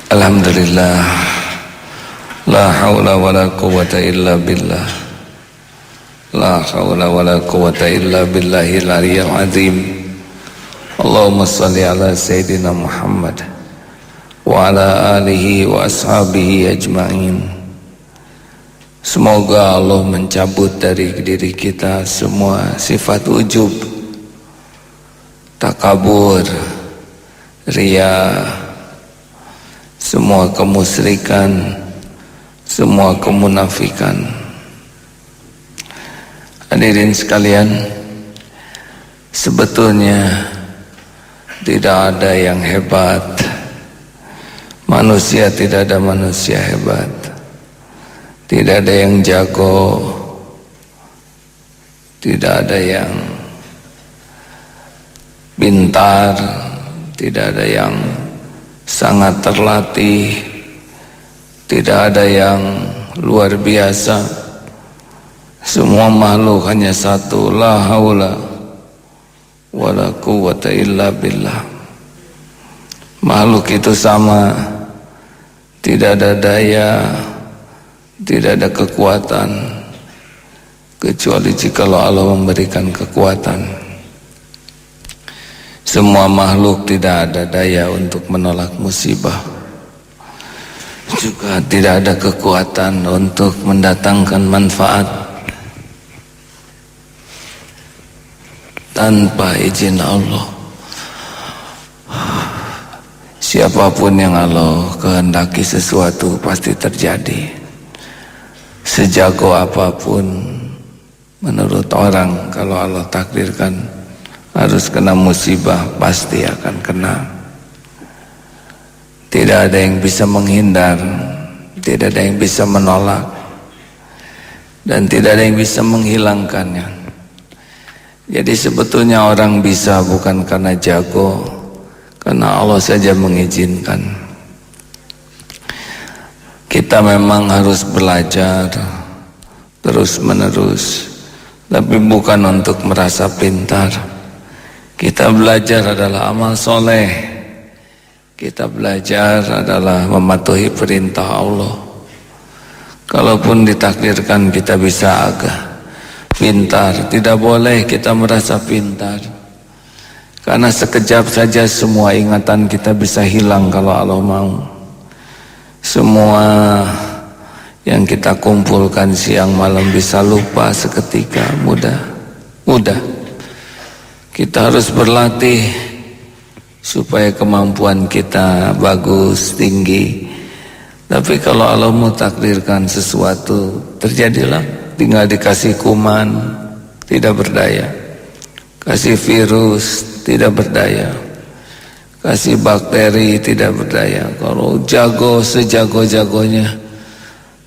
Alhamdulillah, la haula wa la quwwata illa billah, la haula wa la quwwata illa billahil aliyyil azim. Allahumma salli ala Sayyidina Muhammad wa ala alihi wa ashabihi ajma'in. Semoga Allah mencabut dari diri kita semua sifat ujub, takabur, riya, semua kemusyrikan, semua kemunafikan. Hadirin sekalian, sebetulnya tidak ada yang hebat. Manusia tidak ada manusia hebat. Tidak ada yang jago. Tidak ada yang pintar. Tidak ada yang sangat terlatih. Tidak ada yang luar biasa. Semua makhluk hanya satu, la haula wa la quwwata illa billah. Makhluk itu sama, tidak ada daya, tidak ada kekuatan, kecuali jikalau Allah memberikan kekuatan. Semua makhluk tidak ada daya untuk menolak musibah, juga tidak ada kekuatan untuk mendatangkan manfaat tanpa izin Allah. Siapapun yang Allah kehendaki sesuatu pasti terjadi. Sejago apapun menurut orang, kalau Allah takdirkan harus kena musibah, pasti akan kena. Tidak ada yang bisa menghindar, tidak ada yang bisa menolak, dan tidak ada yang bisa menghilangkannya. Jadi sebetulnya orang bisa bukan karena jago, karena Allah saja mengizinkan. Kita memang harus belajar terus menerus, tapi bukan untuk merasa pintar. Kita belajar adalah amal soleh. Kita belajar adalah mematuhi perintah Allah. Kalaupun ditakdirkan kita bisa agak pintar, tidak boleh kita merasa pintar, karena sekejap saja semua ingatan kita bisa hilang kalau Allah mau. Semua yang kita kumpulkan siang malam bisa lupa seketika, mudah. Kita harus berlatih supaya kemampuan kita bagus, tinggi. Tapi kalau Allah mau takdirkan sesuatu, terjadilah. Tinggal dikasih kuman, tidak berdaya. Kasih virus, tidak berdaya. Kasih bakteri, tidak berdaya. Kalau jago sejago-jagonya,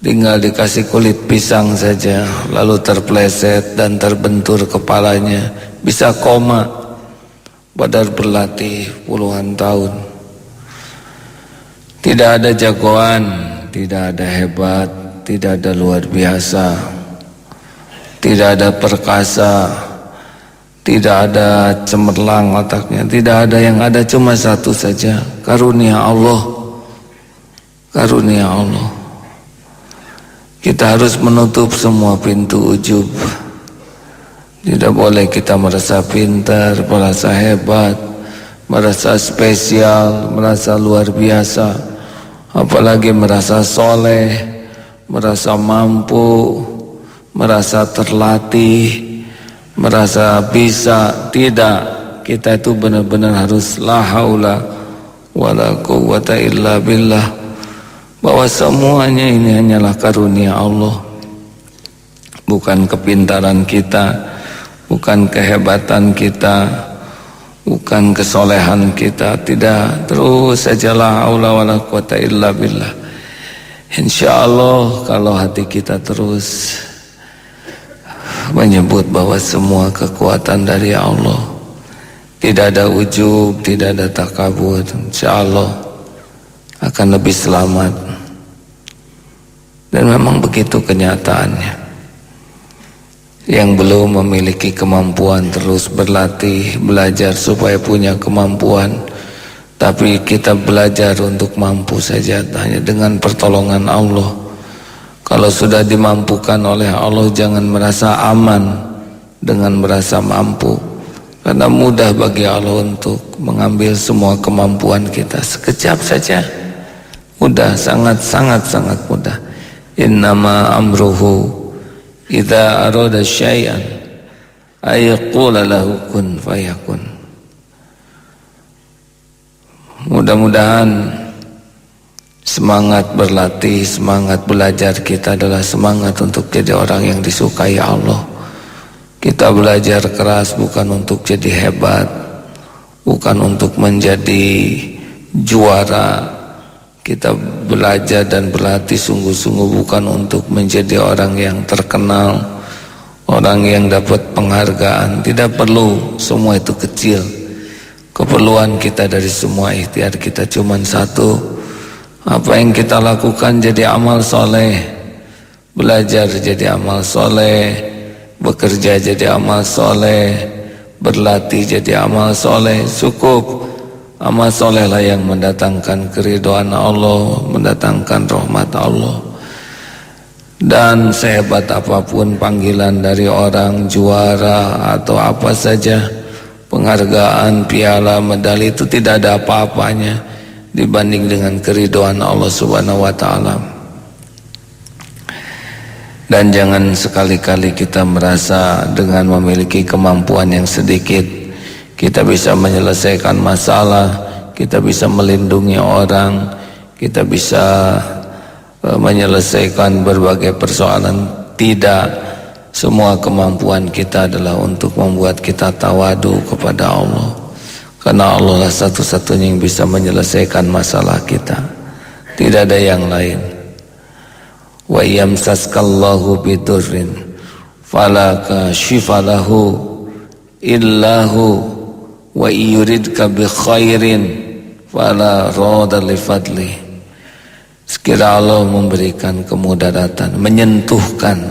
tinggal dikasih kulit pisang saja, lalu terpleset dan terbentur kepalanya, bisa koma, padahal berlatih puluhan tahun. Tidak ada jagoan, tidak ada hebat, tidak ada luar biasa, tidak ada perkasa, tidak ada cemerlang otaknya, tidak ada. Yang ada cuma satu saja, karunia Allah. Karunia Allah. Kita harus menutup semua pintu ujub. Tidak boleh kita merasa pintar, merasa hebat, merasa spesial, merasa luar biasa, apalagi merasa soleh, merasa mampu, merasa terlatih, merasa bisa. Tidak, kita itu benar-benar harus la haula wa la quwwata illa billah, bahwa semuanya ini hanyalah karunia Allah, bukan kepintaran kita, bukan kehebatan kita, bukan kesolehan kita. Tidak, terus saja la haula wa la quwwata illa billah. Insyaallah kalau hati kita terus menyebut bahwa semua kekuatan dari Allah, tidak ada ujub, tidak ada takabur, insyaallah akan lebih selamat. Dan memang begitu kenyataannya. Yang belum memiliki kemampuan terus berlatih, belajar supaya punya kemampuan, Tapi kita belajar untuk mampu saja, hanya dengan pertolongan Allah. Kalau sudah dimampukan oleh Allah, jangan merasa aman dengan merasa mampu, karena mudah bagi Allah untuk mengambil semua kemampuan kita sekejap saja. Mudah, sangat mudah. Innama amruhu idza arada syai'an ayaqula lahu kun fayakun. Mudah-mudahan semangat berlatih, semangat belajar kita adalah semangat untuk jadi orang yang disukai Allah. Kita belajar keras bukan untuk jadi hebat, bukan untuk menjadi juara. Kita belajar dan berlatih sungguh-sungguh bukan untuk menjadi orang yang terkenal, orang yang dapat penghargaan. Tidak perlu, semua itu kecil. Keperluan kita dari semua ikhtiar kita cuma satu. Apa yang kita lakukan jadi amal soleh, belajar jadi amal soleh, bekerja jadi amal soleh, berlatih jadi amal soleh. Cukup. Amal soleh lah yang mendatangkan keridhaan Allah, mendatangkan rahmat Allah. Dan sehebat apapun panggilan dari orang, juara atau apa saja, penghargaan, piala, medali, itu tidak ada apa-apanya dibanding dengan keridhaan Allah Subhanahu wa taala. Dan jangan sekali-kali kita merasa dengan memiliki kemampuan yang sedikit kita bisa menyelesaikan masalah, kita bisa melindungi orang, kita bisa menyelesaikan berbagai persoalan. Tidak, semua kemampuan kita adalah untuk membuat kita tawadu kepada Allah, karena Allah lah satu-satunya yang bisa menyelesaikan masalah kita, tidak ada yang lain. Wa yamsaskallahu bidurrin fala kashifa lahu illahu wa yuridka bi khairin fala rada li fadli. Sekira Allah memberikan kemudaratan, menyentuhkan,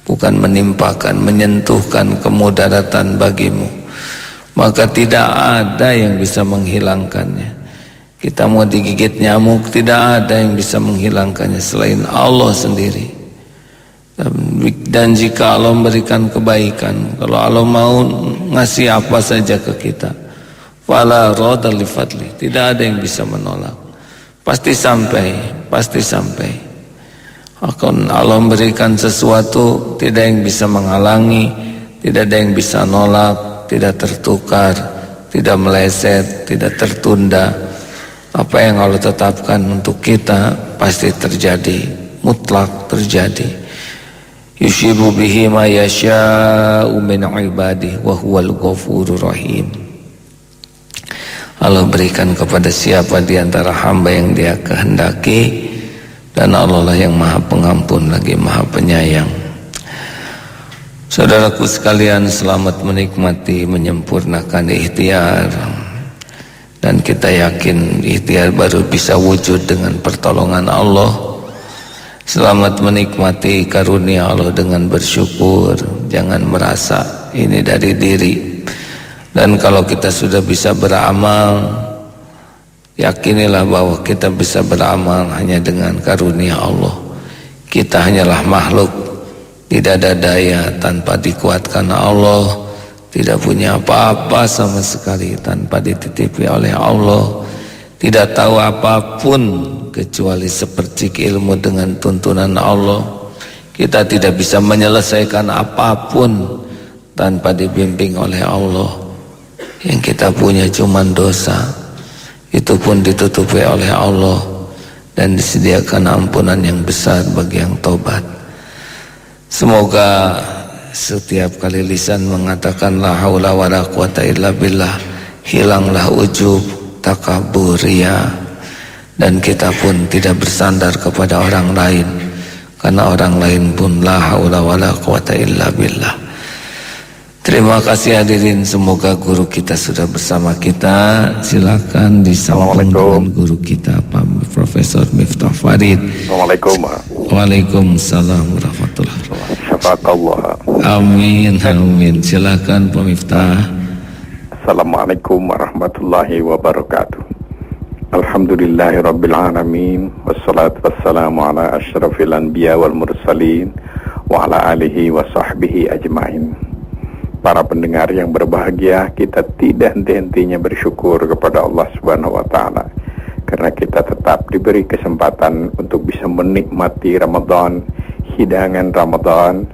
bukan menimpakan, menyentuhkan kemudaratan bagimu, maka tidak ada yang bisa menghilangkannya. Kita mau digigit nyamuk, tidak ada yang bisa menghilangkannya selain Allah sendiri. Dan jika Allah memberikan kebaikan, kalau Allah mau ngasih apa saja ke kita, fala radha li fadli, tidak ada yang bisa menolak. Pasti sampai, pasti sampai. Akan Allah memberikan sesuatu, tidak yang bisa menghalangi, tidak ada yang bisa nolak, tidak tertukar, tidak meleset, tidak tertunda. Apa yang Allah tetapkan untuk kita pasti terjadi, mutlak terjadi. Yushibu bihi ma yasha'u min ibadihi wa huwal ghafurur rahim. Allah berikan kepada siapa di antara hamba yang Dia kehendaki, dan Allah lah yang Maha Pengampun lagi Maha Penyayang. Saudaraku sekalian, selamat menikmati menyempurnakan ikhtiar, dan kita yakin ikhtiar baru bisa wujud dengan pertolongan Allah. Selamat menikmati karunia Allah dengan bersyukur, jangan merasa ini dari diri. Dan kalau kita sudah bisa beramal, yakinilah bahwa kita bisa beramal hanya dengan karunia Allah. Kita hanyalah makhluk, tidak ada daya tanpa dikuatkan Allah, tidak punya apa-apa sama sekali tanpa dititipi oleh Allah, tidak tahu apapun kecuali sepercik ilmu dengan tuntunan Allah. Kita tidak bisa menyelesaikan apapun tanpa dibimbing oleh Allah. Yang kita punya cuma dosa, itu pun ditutupi oleh Allah, dan disediakan ampunan yang besar bagi yang tobat. Semoga setiap kali lisan mengatakan la haula wala quwata illa billah, hilanglah ujub, takabur, riya, dan kita pun tidak bersandar kepada orang lain, karena orang lain pun la haula wala quwata illa billah. Terima kasih hadirin, semoga guru kita sudah bersama kita. Silakan disambung dengan guru kita Pak Profesor Miftah Farid. Assalamualaikum. Waalaikumsalam warahmatullahi wabarakatuh. Amin, amin. Silakan Pak Miftah. Assalamualaikum warahmatullahi wabarakatuh. Alhamdulillahi Rabbil Alamin. Wassalatu wassalamu ala ashrafil anbiya wal mursalin wa ala alihi wa sahbihi ajma'in. Para pendengar yang berbahagia, kita tidak henti-hentinya bersyukur kepada Allah Subhanahu wa Ta'ala karena kita tetap diberi kesempatan untuk bisa menikmati Ramadan, hidangan Ramadan,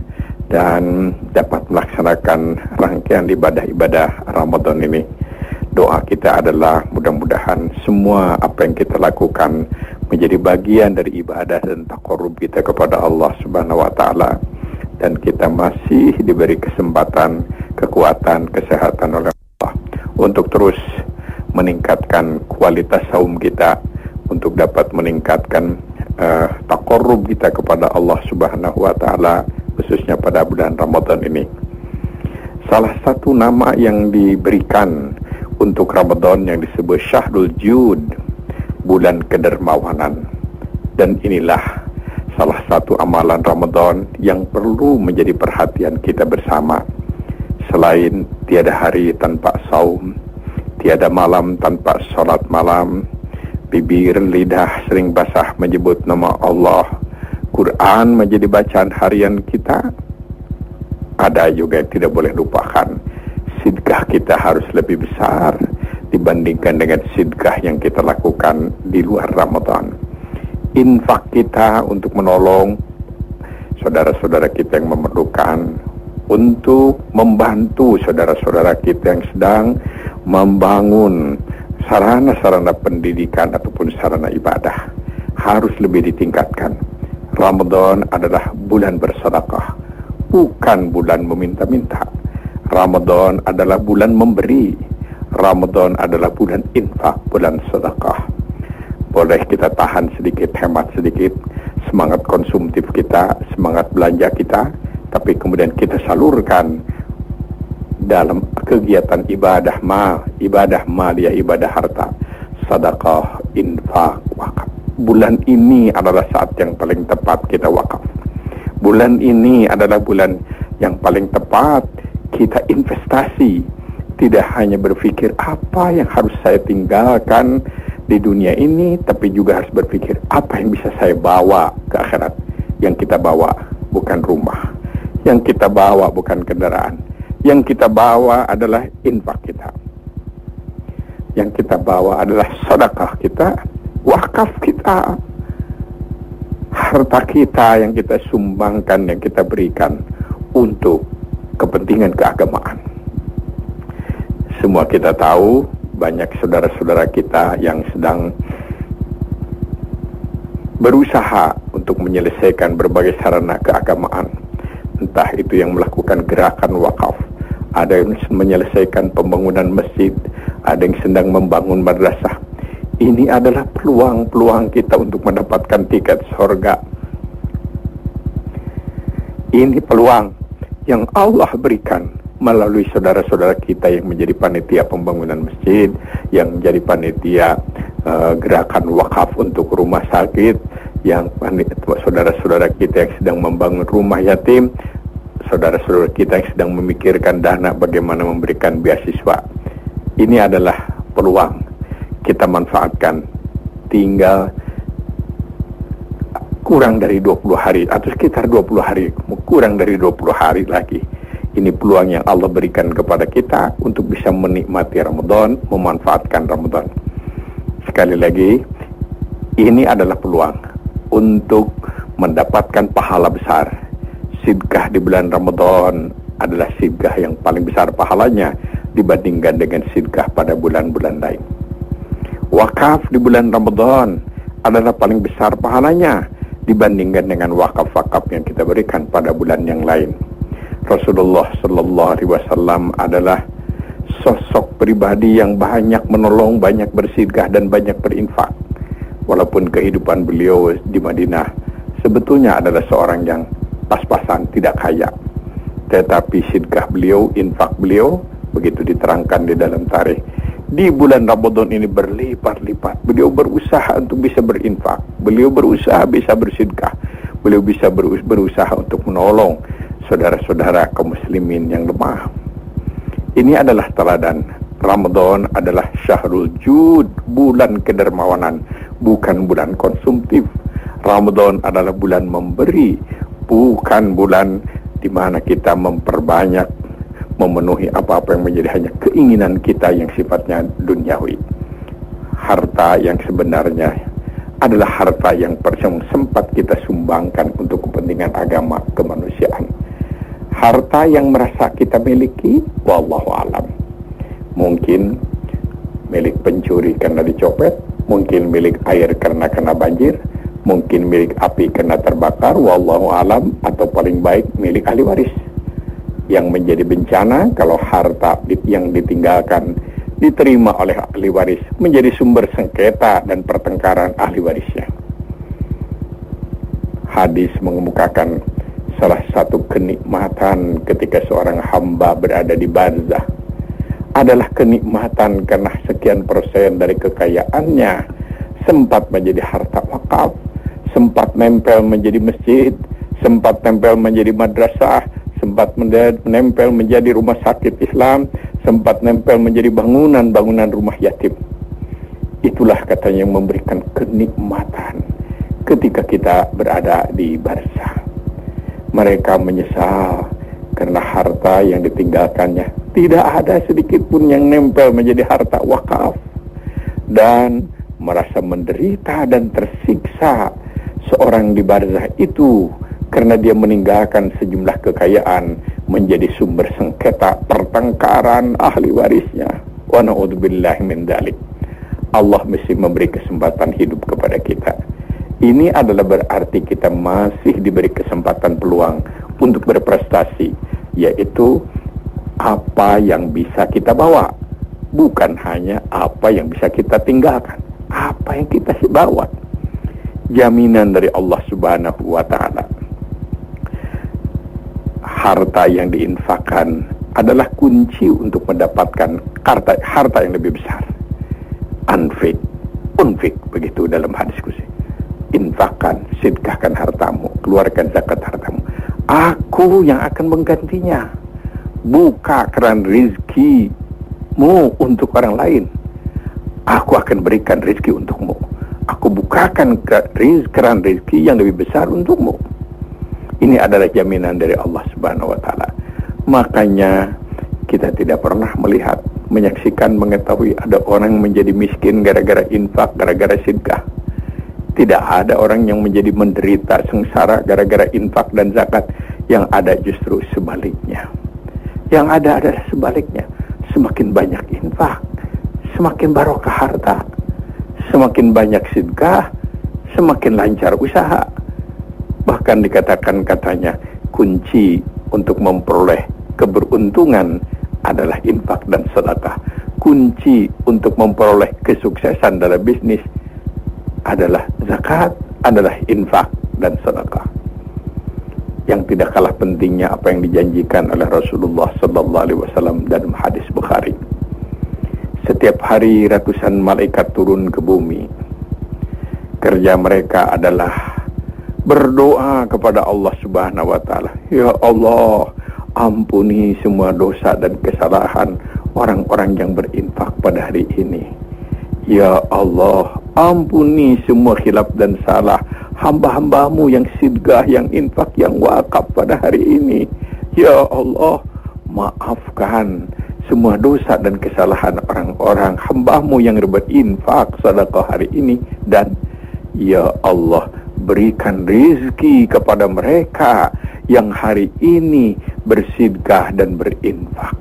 dan dapat melaksanakan rangkaian ibadah-ibadah Ramadan ini. Doa kita adalah mudah-mudahan semua apa yang kita lakukan menjadi bagian dari ibadah dan taqarrub kita kepada Allah Subhanahu wa Ta'ala, dan kita masih diberi kesempatan, kekuatan, kesehatan oleh Allah untuk terus meningkatkan kualitas saum kita, untuk dapat meningkatkan taqarrub kita kepada Allah Subhanahu wa Ta'ala, khususnya pada bulan Ramadan ini. Salah satu nama yang diberikan untuk Ramadan yang disebut Syahrul Jud, bulan kedermawanan. Dan inilah salah satu amalan Ramadan yang perlu menjadi perhatian kita bersama. Selain tiada hari tanpa saum, tiada malam tanpa sholat malam, bibir lidah sering basah menyebut nama Allah, Quran menjadi bacaan harian kita, ada juga yang tidak boleh lupakan. Sedekah kita harus lebih besar dibandingkan dengan sedekah yang kita lakukan di luar Ramadan. Infak kita untuk menolong saudara-saudara kita yang memerlukan, untuk membantu saudara-saudara kita yang sedang membangun sarana-sarana pendidikan ataupun sarana ibadah, harus lebih ditingkatkan. Ramadan adalah bulan bersedekah, bukan bulan meminta-minta. Ramadan adalah bulan memberi. Ramadan adalah bulan infak, bulan sedekah. Boleh kita tahan sedikit, hemat sedikit semangat konsumtif kita, semangat belanja kita, tapi kemudian kita salurkan dalam kegiatan ibadah maliyah, ibadah harta, sedekah, infak, wakaf. Bulan ini adalah saat yang paling tepat kita wakaf. Bulan ini adalah bulan yang paling tepat kita investasi. Tidak hanya berpikir apa yang harus saya tinggalkan di dunia ini, tapi juga harus berpikir apa yang bisa saya bawa ke akhirat. Yang kita bawa bukan rumah, yang kita bawa bukan kendaraan, yang kita bawa adalah infak kita, yang kita bawa adalah sedekah kita, wakaf kita, harta kita yang kita sumbangkan, yang kita berikan untuk kepentingan keagamaan. Semua kita tahu banyak saudara-saudara kita yang sedang berusaha untuk menyelesaikan berbagai sarana keagamaan. Entah itu yang melakukan gerakan wakaf, ada yang menyelesaikan pembangunan masjid, ada yang sedang membangun madrasah. Ini adalah peluang-peluang kita untuk mendapatkan tiket surga. Ini peluang yang Allah berikan melalui saudara-saudara kita yang menjadi panitia pembangunan masjid, yang menjadi panitia gerakan wakaf untuk rumah sakit, yang saudara-saudara kita yang sedang membangun rumah yatim, saudara-saudara kita yang sedang memikirkan dana bagaimana memberikan beasiswa. Ini adalah peluang, kita manfaatkan. Tinggal kurang dari 20 hari atau sekitar 20 hari, kurang dari 20 hari lagi. Ini peluang yang Allah berikan kepada kita untuk bisa menikmati Ramadan, memanfaatkan Ramadan. Sekali lagi, ini adalah peluang untuk mendapatkan pahala besar. Sedekah di bulan Ramadan adalah sedekah yang paling besar pahalanya dibandingkan dengan sedekah pada bulan-bulan lain. Wakaf di bulan Ramadan adalah paling besar pahalanya dibandingkan dengan wakaf-wakaf yang kita berikan pada bulan yang lain. Rasulullah Sallallahu Alaihi Wasallam adalah sosok pribadi yang banyak menolong, banyak bersedekah dan banyak berinfak. Walaupun kehidupan beliau di Madinah sebetulnya adalah seorang yang pas-pasan, tidak kaya, tetapi sedekah beliau, infak beliau, begitu diterangkan di dalam tarikh, di bulan Ramadan ini berlipat-lipat. Beliau berusaha untuk bisa berinfak, beliau berusaha bisa bersedekah, beliau bisa berusaha untuk menolong saudara-saudara kaum muslimin yang lemah. Ini adalah teladan Ramadan adalah syahrul jud, bulan kedermawanan, bukan bulan konsumtif. Ramadan adalah bulan memberi, bukan bulan di mana kita memperbanyak, memenuhi apa-apa yang menjadi hanya keinginan kita yang sifatnya duniawi. Harta yang sebenarnya adalah harta yang sempat kita sumbangkan untuk kepentingan agama kemanusiaan. Harta yang merasa kita miliki, wallahu alam. Mungkin milik pencuri karena dicopet, mungkin milik air karena kena banjir, mungkin milik api karena terbakar, wallahu alam, atau paling baik milik ahli waris. Yang menjadi bencana kalau harta yang ditinggalkan diterima oleh ahli waris menjadi sumber sengketa dan pertengkaran ahli warisnya. Hadis mengemukakan salah satu kenikmatan ketika seorang hamba berada di barzah adalah kenikmatan karena sekian persen dari kekayaannya sempat menjadi harta wakaf, sempat nempel menjadi masjid, sempat nempel menjadi madrasah, sempat menempel menjadi rumah sakit Islam, sempat nempel menjadi bangunan-bangunan rumah yatim. Itulah katanya yang memberikan kenikmatan ketika kita berada di barzah. Mereka menyesal karena harta yang ditinggalkannya tidak ada sedikit pun yang nempel menjadi harta wakaf, dan merasa menderita dan tersiksa seorang di barzah itu karena dia meninggalkan sejumlah kekayaan menjadi sumber sengketa pertengkaran ahli warisnya. Wa na'udzubillahi min dzalik. Allah mesti memberi kesempatan hidup kepada kita. Ini adalah berarti kita masih diberi kesempatan peluang untuk berprestasi, yaitu apa yang bisa kita bawa, bukan hanya apa yang bisa kita tinggalkan, apa yang kita bawa. Jaminan dari Allah Subhanahu wa ta'ala. Harta yang diinfakkan adalah kunci untuk mendapatkan harta yang lebih besar. Unfik, begitu dalam hadis kursi. Infakkan, sedekahkan hartamu, keluarkan zakat hartamu. Aku yang akan menggantinya. Buka keran rizkimu untuk orang lain. Aku akan berikan rizki untukmu. Aku bukakan keran rizki yang lebih besar untukmu. Ini adalah jaminan dari Allah Subhanahu wa ta'ala. Makanya kita tidak pernah menyaksikan, mengetahui ada orang menjadi miskin gara-gara infak, gara-gara sedekah. Tidak ada orang yang menjadi menderita sengsara gara-gara infak dan zakat. Yang ada justru sebaliknya. Yang ada adalah sebaliknya. Semakin banyak infak, semakin barokah harta. Semakin banyak sedekah, semakin lancar usaha. Bahkan dikatakan katanya kunci untuk memperoleh keberuntungan adalah infak dan sedekah. Kunci untuk memperoleh kesuksesan dalam bisnis adalah zakat, adalah infak dan sedekah. Yang tidak kalah pentingnya apa yang dijanjikan oleh Rasulullah sallallahu alaihi wasallam dalam hadis Bukhari. Setiap hari ratusan malaikat turun ke bumi. Kerja mereka adalah berdoa kepada Allah Subhanahu wa ta'ala. Ya Allah, ampuni semua dosa dan kesalahan orang-orang yang berinfak pada hari ini. Ya Allah, ampuni semua khilaf dan salah hamba-hambamu yang sedekah, yang infak, yang wakaf pada hari ini. Ya Allah, maafkan semua dosa dan kesalahan orang-orang hambamu yang berinfak sedekah hari ini. Dan ya Allah, berikan rezeki kepada mereka yang hari ini bersedekah dan berinfak.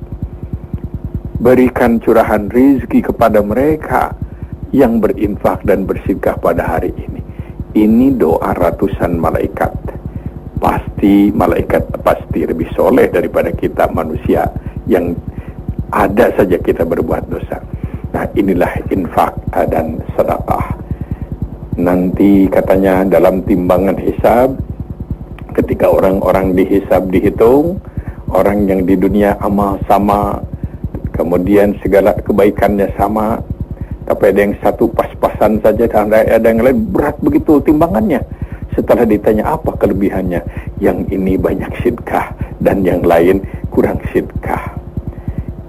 Berikan curahan rezeki kepada mereka yang berinfak dan bersedekah pada hari ini. Ini doa ratusan malaikat. Malaikat pasti lebih soleh daripada kita manusia yang ada saja kita berbuat dosa. Nah, inilah infak dan sedekah. Nanti katanya dalam timbangan hisab, ketika orang-orang dihitung, orang yang di dunia amal sama, kemudian segala kebaikannya sama, tapi ada yang satu pas-pasan saja, dan ada yang lain berat begitu timbangannya. Setelah ditanya apa kelebihannya, yang ini banyak sedekah dan yang lain kurang sedekah.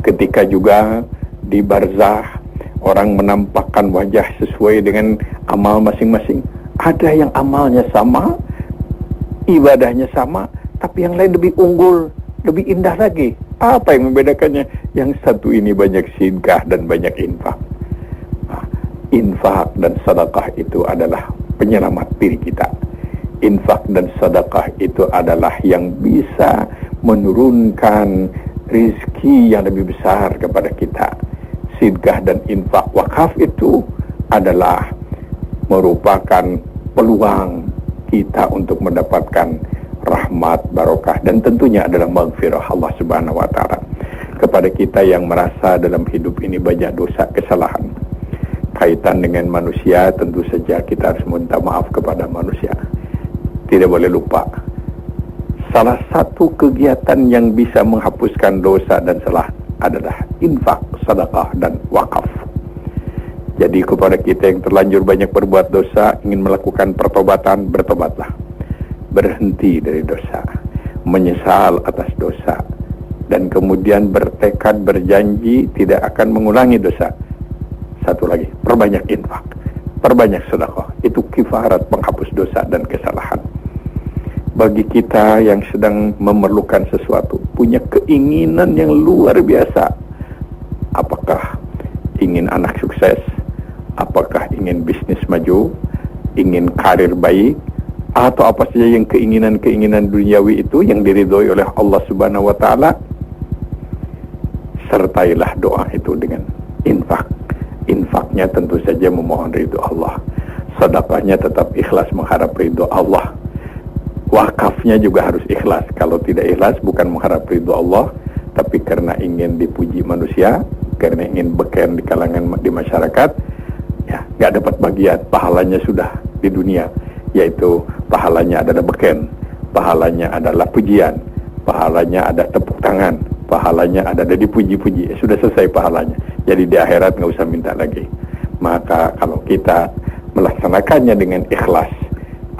Ketika juga di barzah, orang menampakkan wajah sesuai dengan amal masing-masing. Ada yang amalnya sama, ibadahnya sama, tapi yang lain lebih unggul, lebih indah lagi. Apa yang membedakannya? Yang satu ini banyak sedekah dan banyak infak. Infak dan sedekah itu adalah penyelamat diri kita. Infak dan sedekah itu adalah yang bisa menurunkan rezeki yang lebih besar kepada kita. Sedekah dan infak, wakaf itu adalah merupakan peluang kita untuk mendapatkan rahmat, barokah, dan tentunya adalah maghfirah Allah Subhanahu wa taala. Kepada kita yang merasa dalam hidup ini banyak dosa, kesalahan kaitan dengan manusia, tentu saja kita harus minta maaf kepada manusia. Tidak boleh lupa, salah satu kegiatan yang bisa menghapuskan dosa dan salah adalah infak, sedekah, dan wakaf. Jadi kepada kita yang terlanjur banyak berbuat dosa, ingin melakukan pertobatan, bertobatlah. Berhenti dari dosa, menyesal atas dosa, dan kemudian bertekad, berjanji tidak akan mengulangi dosa. Satu lagi, perbanyak infak, perbanyak sedekah. Itu kifarat penghapus dosa dan kesalahan. Bagi kita yang sedang memerlukan sesuatu, punya keinginan yang luar biasa, apakah ingin anak sukses, apakah ingin bisnis maju, ingin karir baik, atau apa saja yang keinginan-keinginan duniawi itu yang diridhoi oleh Allah Subhanahu wa taala, sertailah doa itu dengan infak. Infaknya tentu saja memohon ridho Allah. Sedekahnya tetap ikhlas mengharap ridho Allah. Wakafnya juga harus ikhlas. Kalau tidak ikhlas bukan mengharap ridho Allah, tapi karena ingin dipuji manusia, karena ingin beken di kalangan di masyarakat, ya nggak dapat bagian. Pahalanya sudah di dunia, yaitu pahalanya adalah beken, pahalanya adalah pujian, pahalanya ada tepuk tangan, pahalanya ada dipuji-puji. Sudah selesai pahalanya. Jadi di akhirat nggak usah minta lagi. Maka kalau kita melaksanakannya dengan ikhlas,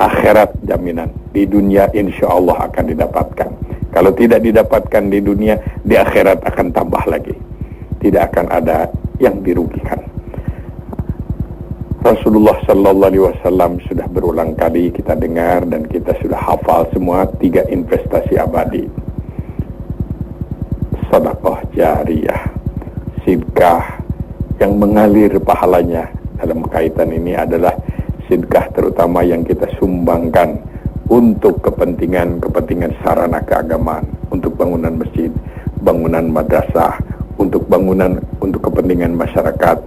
akhirat jaminan, di dunia insya Allah akan didapatkan. Kalau tidak didapatkan di dunia, di akhirat akan tambah lagi. Tidak akan ada yang dirugikan. Rasulullah Sallallahu Alaihi Wasallam sudah berulang kali kita dengar dan kita sudah hafal semua 3 investasi abadi. Sedekah jariyah, sedekah yang mengalir pahalanya. Dalam kaitan ini adalah sedekah terutama yang kita sumbangkan untuk kepentingan sarana keagamaan, untuk bangunan masjid, bangunan madrasah, untuk kepentingan masyarakat,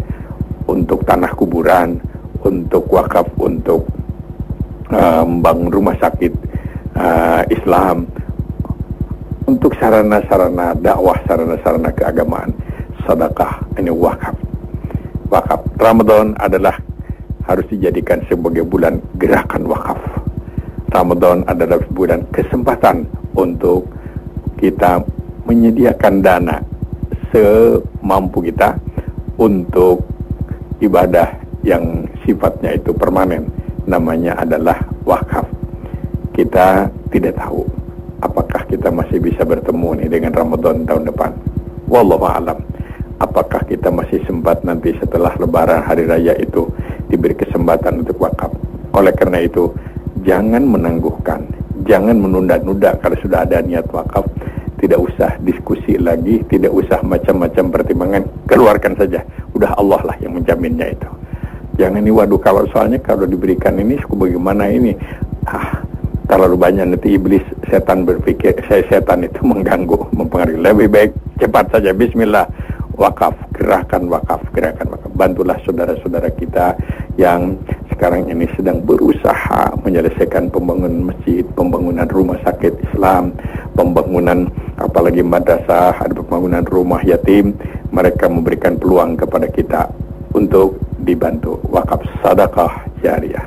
untuk tanah kuburan, untuk wakaf, untuk membangun rumah sakit Islam, untuk sarana-sarana dakwah, sarana-sarana keagamaan. Sedekah ini wakaf. Ramadan adalah harus dijadikan sebagai bulan gerakan wakaf. Ramadan adalah bulan kesempatan untuk kita menyediakan dana semampu kita untuk ibadah yang sifatnya itu permanen, namanya adalah wakaf. Kita tidak tahu apakah kita masih bisa bertemu nih dengan Ramadan tahun depan. Wallahu a'lam. Apakah kita masih sempat nanti setelah Lebaran hari raya itu diberi kesempatan untuk wakaf. Oleh karena itu, jangan menangguhkan, jangan menunda-nunda. Kalau sudah ada niat wakaf, tidak usah diskusi lagi, tidak usah macam-macam pertimbangan, keluarkan saja. Udah Allah lah yang menjaminnya itu. Jangan ini waduh, kalau soalnya kalau diberikan ini bagaimana ini, terlalu banyak nanti iblis setan berpikir setan itu mengganggu, mempengaruhi. Lebih baik cepat saja bismillah, wakaf, gerakan wakaf. Bantulah saudara-saudara kita yang sekarang ini sedang berusaha menyelesaikan pembangunan masjid, pembangunan rumah sakit Islam, pembangunan apalagi madrasah, ada pembangunan rumah yatim. Mereka memberikan peluang kepada kita untuk dibantu. Wakaf sedekah jariyah.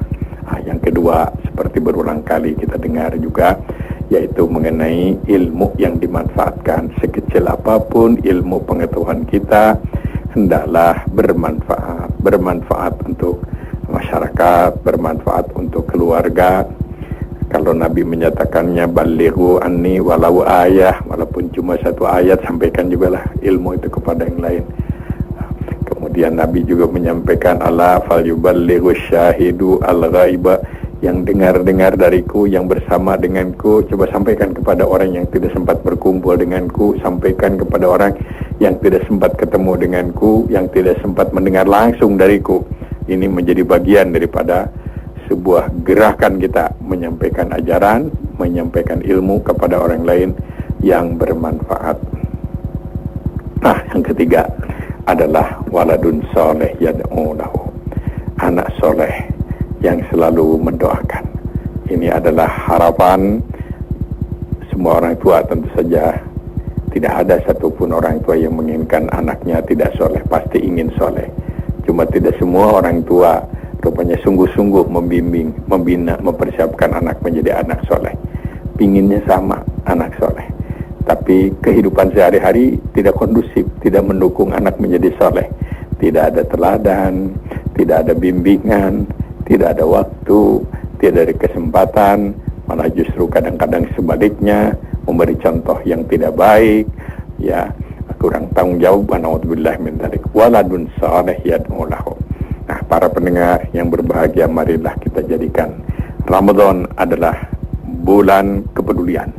Yang kedua, seperti berulang kali kita dengar juga, yaitu mengenai ilmu yang dimanfaatkan. Sekecil apapun ilmu pengetahuan kita, hendaklah bermanfaat untuk masyarakat, bermanfaat untuk keluarga. Kalau Nabi menyatakannya balighu anni walau ayah, walaupun cuma 1 ayat, sampaikan juga lah ilmu itu kepada yang lain. Kemudian Nabi juga menyampaikan, ala falyuballighu syahidu al-ghaiba, yang dengar-dengar dariku, yang bersama denganku, coba sampaikan kepada orang yang tidak sempat berkumpul denganku, sampaikan kepada orang yang tidak sempat ketemu denganku, yang tidak sempat mendengar langsung dariku. Ini menjadi bagian daripada sebuah gerakan kita menyampaikan ajaran, menyampaikan ilmu kepada orang lain yang bermanfaat. Nah, yang ketiga adalah waladun soleh yad'u lahu, anak soleh yang selalu mendoakan. Ini adalah harapan semua orang tua. Tentu saja tidak ada satupun orang tua yang menginginkan anaknya tidak soleh, pasti ingin soleh. Cuma tidak semua orang tua rupanya sungguh-sungguh membimbing, membina, mempersiapkan anak menjadi anak soleh. Pinginnya sama, anak soleh, tapi kehidupan sehari-hari tidak kondusif, tidak mendukung anak menjadi soleh. Tidak ada teladan, tidak ada bimbingan, tidak ada waktu, tidak ada kesempatan, malah justru kadang-kadang sebaliknya memberi contoh yang tidak baik, ya, kurang tanggung jawab. Naudzubillah min dzalik. Waladun saleh yad'u lahu. Nah, para pendengar yang berbahagia, marilah kita jadikan Ramadan adalah bulan kepedulian.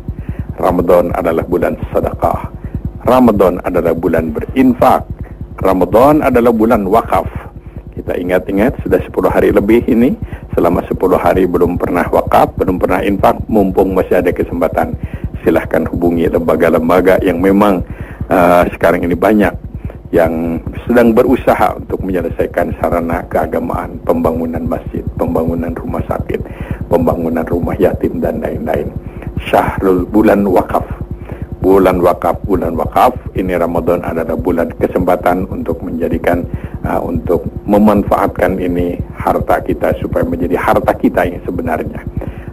Ramadan adalah bulan sedekah. Ramadan adalah bulan berinfak. Ramadan adalah bulan wakaf. Kita ingat-ingat sudah 10 hari lebih ini, selama 10 hari belum pernah wakaf, belum pernah infak. Mumpung masih ada kesempatan, silahkan hubungi lembaga-lembaga yang memang sekarang ini banyak yang sedang berusaha untuk menyelesaikan sarana keagamaan, pembangunan masjid, pembangunan rumah sakit, pembangunan rumah yatim, dan lain-lain. Syahrul bulan wakaf. Bulan wakaf, ini Ramadan adalah bulan kesempatan untuk menjadikan, untuk memanfaatkan ini harta kita supaya menjadi harta kita yang sebenarnya.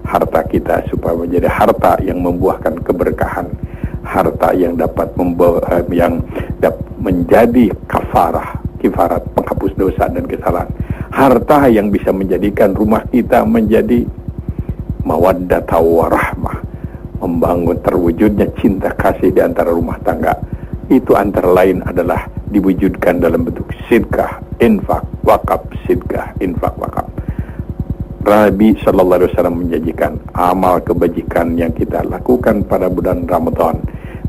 Harta kita supaya menjadi harta yang membuahkan keberkahan, harta yang dapat menjadi kifarat penghapus dosa dan kesalahan, harta yang bisa menjadikan rumah kita menjadi mawaddah warahmah, membangun terwujudnya cinta kasih di antara rumah tangga. Itu antara lain adalah diwujudkan dalam bentuk sedekah, infak, wakaf, sedekah, infak, wakaf. Nabi sallallahu alaihi wasallam menjanjikan amal kebajikan yang kita lakukan pada bulan Ramadan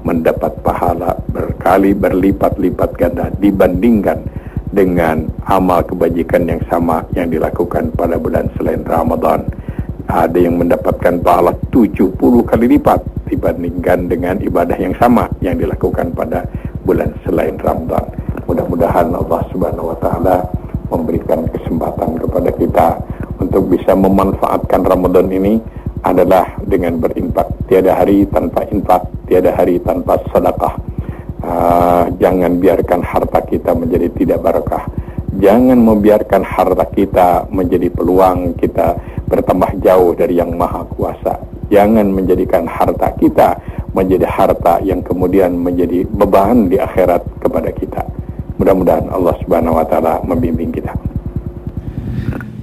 mendapat pahala berlipat-lipat ganda dibandingkan dengan amal kebajikan yang sama yang dilakukan pada bulan selain Ramadan. Ada yang mendapatkan pahala 70 kali lipat dibandingkan dengan ibadah yang sama yang dilakukan pada bulan selain Ramadan. Mudah-mudahan Allah Subhanahu wa taala memberikan kesempatan kepada kita untuk bisa memanfaatkan Ramadan ini adalah dengan berinfak. Tiada hari tanpa infak, tiada hari tanpa sedekah. Jangan biarkan harta kita menjadi tidak barakah. Jangan membiarkan harta kita menjadi peluang kita bertambah jauh dari yang maha kuasa. Jangan menjadikan harta kita menjadi harta yang kemudian menjadi beban di akhirat kepada kita. Mudah-mudahan Allah Subhanahu wa taala membimbing kita.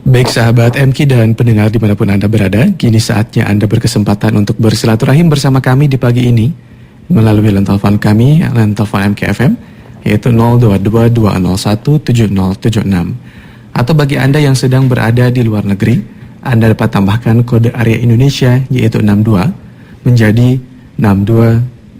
Baik sahabat MK dan pendengar dimanapun Anda berada, kini saatnya Anda berkesempatan untuk bersilaturahim bersama kami di pagi ini melalui line telepon kami, line telepon MKFM, yaitu 0222017076. Atau bagi Anda yang sedang berada di luar negeri, Anda dapat tambahkan kode area Indonesia yaitu 62 menjadi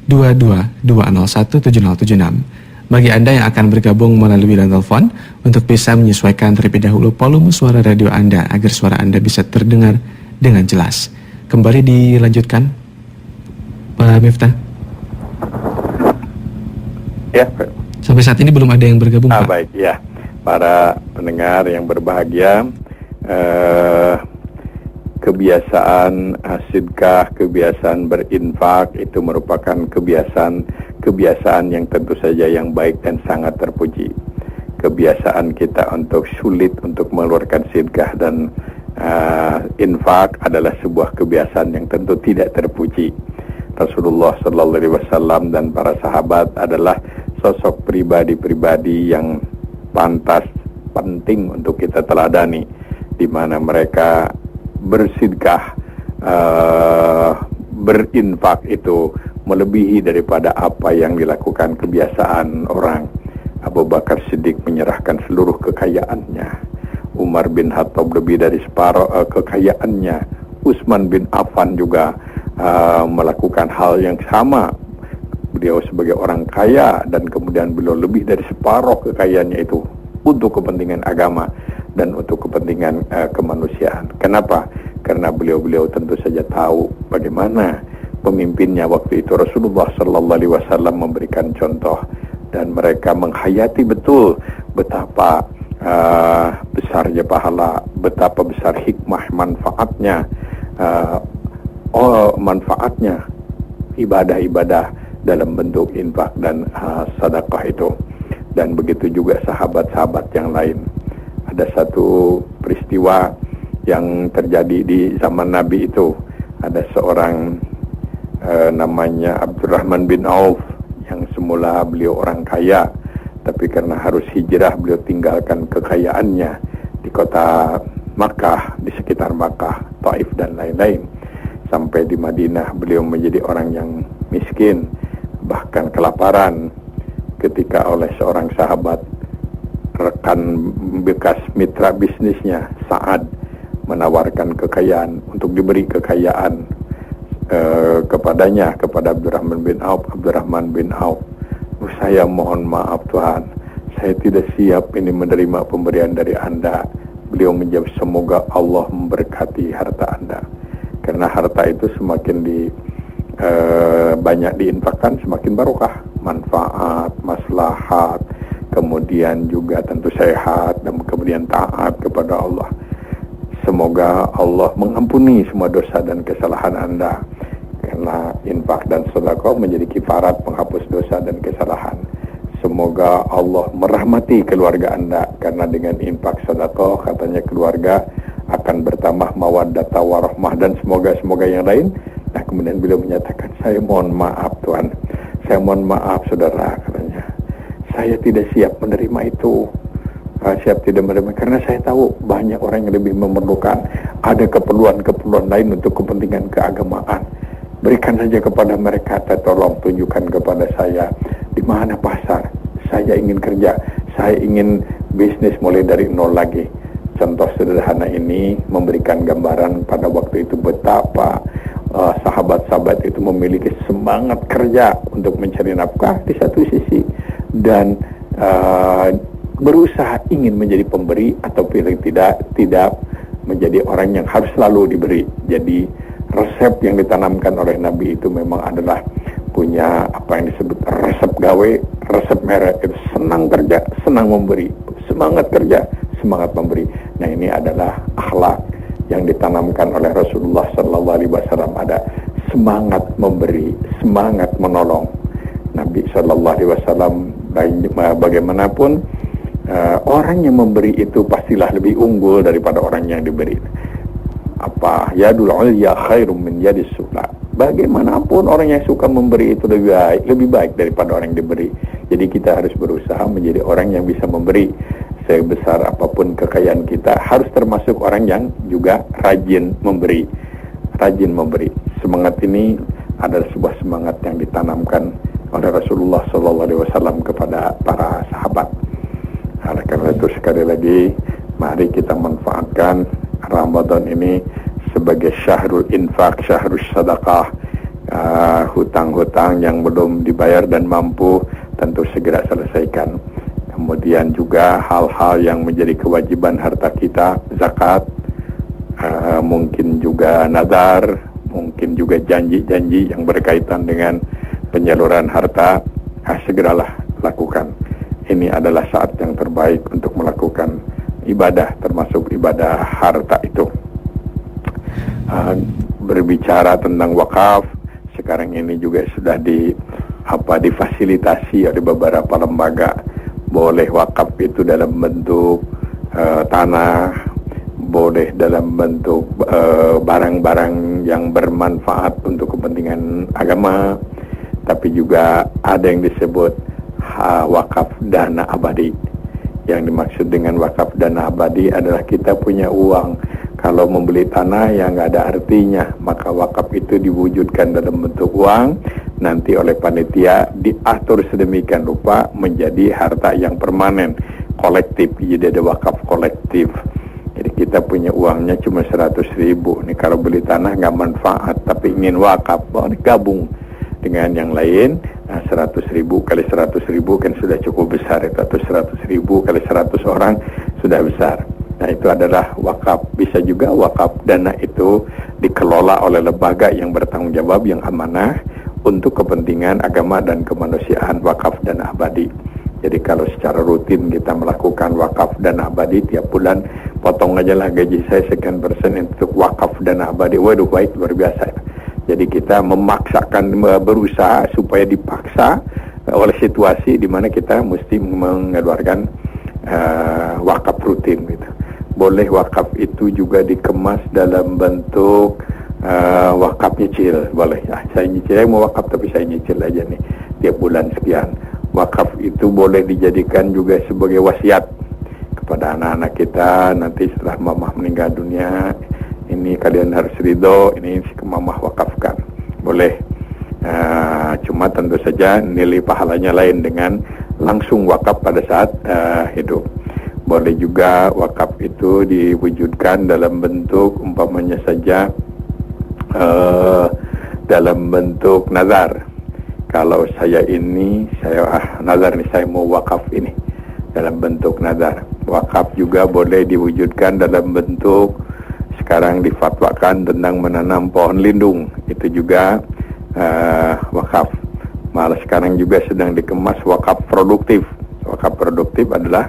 6222201776. Bagi Anda yang akan bergabung melalui line telepon, untuk bisa menyesuaikan terlebih dahulu volume suara radio Anda agar suara Anda bisa terdengar dengan jelas. Kembali dilanjutkan, Pak Miftah. Ya. Sampai saat ini belum ada yang bergabung, Pak. Baik, ya. Para pendengar yang berbahagia, kebiasaan sedekah, kebiasaan berinfak itu merupakan kebiasaan yang tentu saja yang baik dan sangat terpuji. Kebiasaan kita untuk sulit untuk mengeluarkan sedekah dan infak adalah sebuah kebiasaan yang tentu tidak terpuji. Rasulullah sallallahu alaihi wasallam dan para sahabat adalah sosok pribadi-pribadi yang pantas, penting untuk kita teladani, di mana mereka bersedekah, berinfak itu melebihi daripada apa yang dilakukan kebiasaan orang. Abu Bakar Siddiq menyerahkan seluruh kekayaannya. Umar bin Khattab lebih dari separuh kekayaannya. Utsman bin Affan juga melakukan hal yang sama. Beliau sebagai orang kaya dan kemudian beliau lebih dari separuh kekayaannya itu untuk kepentingan agama dan untuk kepentingan kemanusiaan. Kenapa? Karena beliau tentu saja tahu bagaimana pemimpinnya waktu itu. Rasulullah Sallallahu Alaihi Wasallam memberikan contoh dan mereka menghayati betul betapa besarnya pahala, betapa besar hikmah manfaatnya, manfaatnya ibadah-ibadah dalam bentuk infak dan sedekah itu. Dan begitu juga sahabat-sahabat yang lain. Ada satu peristiwa yang terjadi di zaman Nabi itu. Ada seorang namanya Abdurrahman bin Auf, yang semula beliau orang kaya, tapi karena harus hijrah beliau tinggalkan kekayaannya di kota Makkah, di sekitar Makkah, Taif dan lain-lain. Sampai di Madinah beliau menjadi orang yang miskin, bahkan kelaparan, ketika oleh seorang sahabat, rekan bekas mitra bisnisnya, Sa'ad, menawarkan kekayaan untuk diberi kekayaan kepadanya, kepada Abdurrahman bin Auf. Abdurrahman bin Auf, saya mohon maaf Tuhan, saya tidak siap ini menerima pemberian dari Anda. Beliau menjawab, semoga Allah memberkati harta Anda, karena harta itu semakin banyak diinfakkan semakin barokah, manfaat, maslahat, kemudian juga tentu sehat, dan kemudian taat kepada Allah. Semoga Allah mengampuni semua dosa dan kesalahan Anda, karena infak dan sedekah menjadi kifarat penghapus dosa dan kesalahan. Semoga Allah merahmati keluarga Anda, karena dengan infak sedekah katanya keluarga akan bertambah mawaddata warahmah dan semoga yang lain. Nah, kemudian beliau menyatakan, saya mohon maaf Tuhan, saya mohon maaf saudara, katanya, saya tidak siap menerima itu. Siap tidak menerima karena saya tahu banyak orang yang lebih memerlukan, ada keperluan lain untuk kepentingan keagamaan. Berikan saja kepada mereka, tolong tunjukkan kepada saya di mana pasar. Saya ingin kerja, saya ingin bisnis mulai dari nol lagi. Contoh sederhana ini memberikan gambaran pada waktu itu betapa sahabat-sahabat itu memiliki semangat kerja untuk mencari nafkah di satu sisi, dan berusaha ingin menjadi pemberi atau pilih tidak menjadi orang yang harus selalu diberi. Jadi resep yang ditanamkan oleh Nabi itu memang adalah punya apa yang disebut resep gawe, resep merek, itu senang kerja, senang memberi, semangat kerja, semangat memberi. Nah, ini adalah akhlak yang ditanamkan oleh Rasulullah Sallallahu Alaihi Wasallam, ada semangat memberi, semangat menolong. Nabi Sallallahu Alaihi Wasallam bagaimanapun orang yang memberi itu pastilah lebih unggul daripada orang yang diberi. Apa yadul ulya khairum min yadis sufla. Bagaimanapun orang yang suka memberi itu lebih baik daripada orang yang diberi. Jadi kita harus berusaha menjadi orang yang bisa memberi. Sebesar apapun kekayaan kita, harus termasuk orang yang juga rajin memberi. Rajin memberi. Semangat ini adalah sebuah semangat yang ditanamkan oleh Rasulullah SAW kepada para sahabat. Oleh karena itu sekali lagi, mari kita manfaatkan Ramadan ini sebagai syahrul infak, syahrul sedekah. Hutang-hutang yang belum dibayar dan mampu tentu segera selesaikan. Kemudian juga hal-hal yang menjadi kewajiban harta kita, zakat, mungkin juga nazar, mungkin juga janji-janji yang berkaitan dengan penyaluran harta, segeralah lakukan. Ini adalah saat yang terbaik untuk melakukan ibadah, termasuk ibadah harta itu. Berbicara tentang wakaf, sekarang ini juga sudah difasilitasi oleh beberapa lembaga. Boleh wakaf itu dalam bentuk tanah, boleh dalam bentuk barang-barang yang bermanfaat untuk kepentingan agama, tapi juga ada yang disebut wakaf dana abadi. Yang dimaksud dengan wakaf dana abadi adalah kita punya uang, kalau membeli tanah yang nggak ada artinya, maka wakaf itu diwujudkan dalam bentuk uang, nanti oleh panitia diatur sedemikian rupa menjadi harta yang permanen, kolektif. Jadi ada wakaf kolektif. Jadi kita punya uangnya cuma 100.000. Nih kalau beli tanah nggak manfaat, tapi ingin wakaf, gabung dengan yang lain. 100.000 kali 100.000 kan sudah cukup besar itu, atau 100.000 kali 100 orang sudah besar. Nah itu adalah wakaf. Bisa juga wakaf dana itu dikelola oleh lembaga yang bertanggung jawab, yang amanah untuk kepentingan agama dan kemanusiaan, wakaf dana abadi. Jadi kalau secara rutin kita melakukan wakaf dana abadi tiap bulan, potong aja lah gaji saya sekian persen untuk wakaf dana abadi. Waduh, baik, luar biasa. Jadi kita memaksakan, berusaha supaya dipaksa oleh situasi di mana kita mesti mengeluarkan wakaf rutin gitu. Boleh wakaf itu juga dikemas dalam bentuk wakaf nyicil, boleh. Saya nyicil, saya mau wakaf tapi saya nyicil aja nih tiap bulan sekian. Wakaf itu boleh dijadikan juga sebagai wasiat kepada anak-anak kita nanti setelah mamah meninggal dunia. Ini kalian harus ridho, ini mamah wakafkan, boleh. Cuma tentu saja nilai pahalanya lain dengan langsung wakaf pada saat hidup. Boleh juga wakaf itu diwujudkan dalam bentuk umpamanya saja dalam bentuk nazar. Kalau saya nazar nih, saya mau wakaf ini dalam bentuk nazar. Wakaf juga boleh diwujudkan dalam bentuk, sekarang difatwakan tentang menanam pohon lindung, itu juga wakaf. Malah sekarang juga sedang dikemas wakaf produktif. Wakaf produktif adalah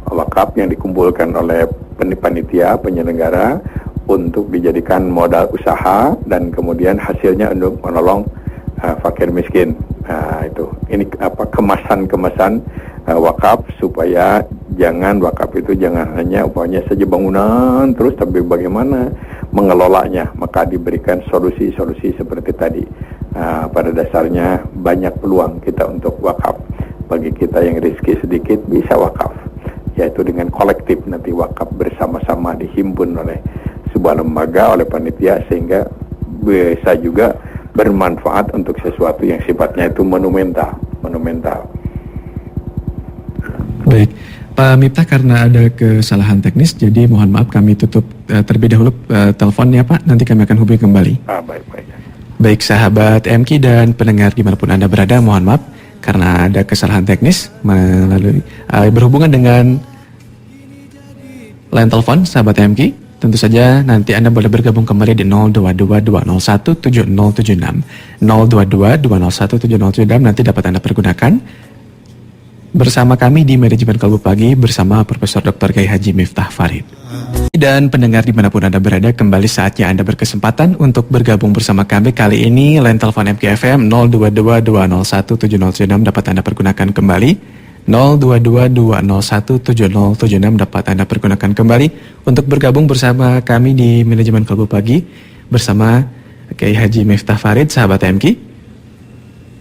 wakaf yang dikumpulkan oleh panitia penyelenggara untuk dijadikan modal usaha dan kemudian hasilnya untuk menolong fakir miskin. Itu ini kemasan wakaf, supaya wakaf itu jangan hanya umpamanya saja bangunan terus, tapi bagaimana mengelolanya, maka diberikan solusi-solusi seperti tadi. Pada dasarnya banyak peluang kita untuk wakaf. Bagi kita yang rezeki sedikit bisa wakaf, yaitu dengan kolektif, nanti wakaf bersama-sama dihimpun oleh sebuah lembaga, oleh panitia, sehingga bisa juga bermanfaat untuk sesuatu yang sifatnya itu monumental. Baik, Pak Miftah, karena ada kesalahan teknis, jadi mohon maaf kami tutup terlebih dahulu teleponnya Pak, nanti kami akan hubungi kembali. Baik. Baik sahabat MK dan pendengar dimanapun Anda berada, mohon maaf karena ada kesalahan teknis melalui berhubungan dengan line telepon sahabat MK. Tentu saja nanti Anda boleh bergabung kembali di 0222017076 0222017076, nanti dapat Anda pergunakan bersama kami di manajemen Kalbu Pagi bersama Profesor Dr. Kiai Haji Miftah Farid. Dan pendengar dimanapun Anda berada, kembali saatnya Anda berkesempatan untuk bergabung bersama kami. Kali ini line telepon MKFM 0222017076 dapat Anda pergunakan kembali. 0222017076 dapat Anda pergunakan kembali untuk bergabung bersama kami di manajemen Kalbu Pagi bersama Kiai Haji Miftah Farid, sahabat MK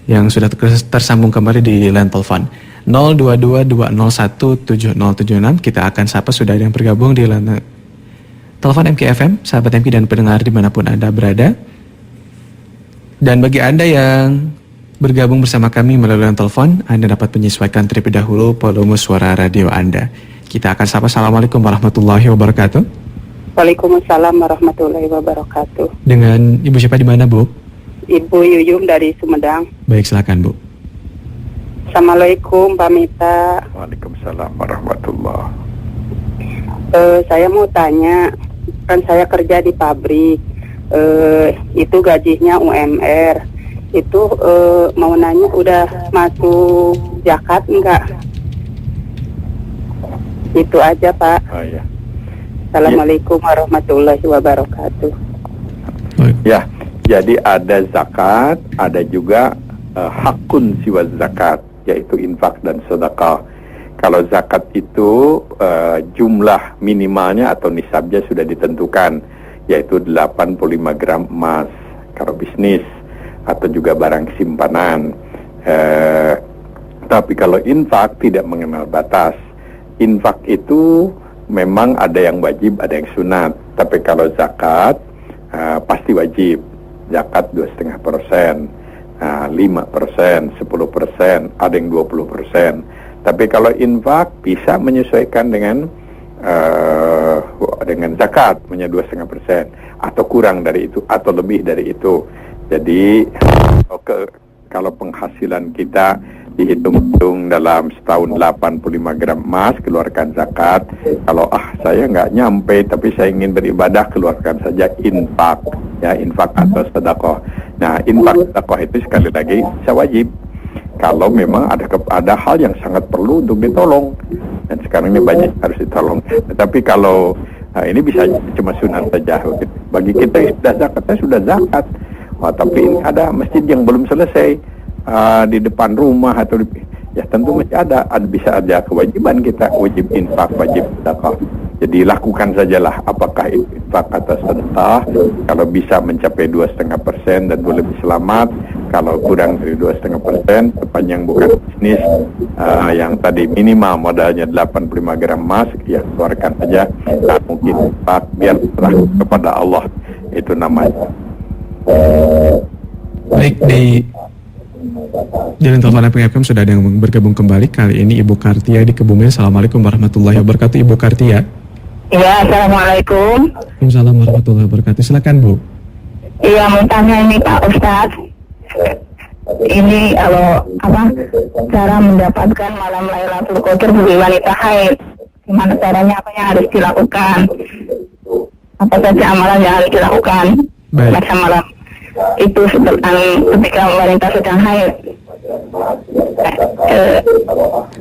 yang sudah tersambung kembali di line telepon 0222017076. Kita akan sapa, sudah ada yang bergabung di line telepon MKFM, sahabat MK dan pendengar dimanapun Anda berada. Dan bagi Anda yang bergabung bersama kami melalui telepon, Anda dapat menyesuaikan terlebih dahulu volume suara radio Anda. Kita akan sapa. Assalamualaikum warahmatullahi wabarakatuh. Waalaikumsalam warahmatullahi wabarakatuh. Dengan Ibu siapa di mana, Bu? Ibu Yuyum dari Sumedang. Baik, silakan, Bu. Assalamualaikum Pak Mita. Waalaikumsalam warahmatullahi. Saya mau tanya, kan saya kerja di pabrik, itu gajinya UMR. Itu mau nanya, udah masuk zakat enggak? Itu aja Pak. Ya. Assalamualaikum warahmatullahi wabarakatuh. Ya, jadi ada zakat, ada juga hakun siwa zakat, yaitu infak dan sedekah. Kalau zakat itu jumlah minimalnya atau nisabnya sudah ditentukan, yaitu 85 gram emas kalau bisnis, atau juga barang simpanan. Tapi kalau infak tidak mengenal batas. Infak itu memang ada yang wajib, ada yang sunat. Tapi kalau zakat pasti wajib. zakat 2,5%, 5%, 10%, ada yang 20%. Tapi kalau infak bisa menyesuaikan dengan zakat, punya 2,5% atau kurang dari itu atau lebih dari itu. Jadi kalau penghasilan kita dihitung-hitung dalam setahun 85 gram emas, keluarkan zakat. Kalau saya nggak nyampe tapi saya ingin beribadah, keluarkan saja infak, ya, infak atau sedekah. Nah, infak sedekah itu sekali lagi bisa wajib kalau memang ada hal yang sangat perlu untuk ditolong, dan sekarang ini banyak harus ditolong. Tetapi kalau ini bisa cuma sunat saja. Bagi kita yang sudah zakatnya sudah zakat. Tapi ini ada masjid yang belum selesai di depan rumah atau ya tentu masih ada bisa ada kewajiban kita, wajib infak, wajib sedekah. Jadi lakukan sajalah, apakah infak atau sedekah. Kalau bisa mencapai 2,5% dan lebih selamat. Kalau kurang dari 2,5%, sepanjang bukan bisnis yang tadi minimal modalnya 85 gram emas, ya keluarkan saja. Nah, mungkin infak biar serah kepada Allah, itu namanya. Baik, di telepon FM sudah ada yang bergabung kembali. Kali ini Ibu Kartia di Kebumen. Assalamualaikum warahmatullahi wabarakatuh, Ibu Kartia. Iya, assalamualaikum. Waalaikumsalam warahmatullahi wabarakatuh. Silakan, Bu. Iya, mau tanya ini Pak Ustadz. Ini kalau cara mendapatkan malam Lailatul Qadar bagi wanita haid, gimana caranya, apa yang harus dilakukan? Apa saja amalan yang harus dilakukan pada malam itu ketika wanita sedang haid?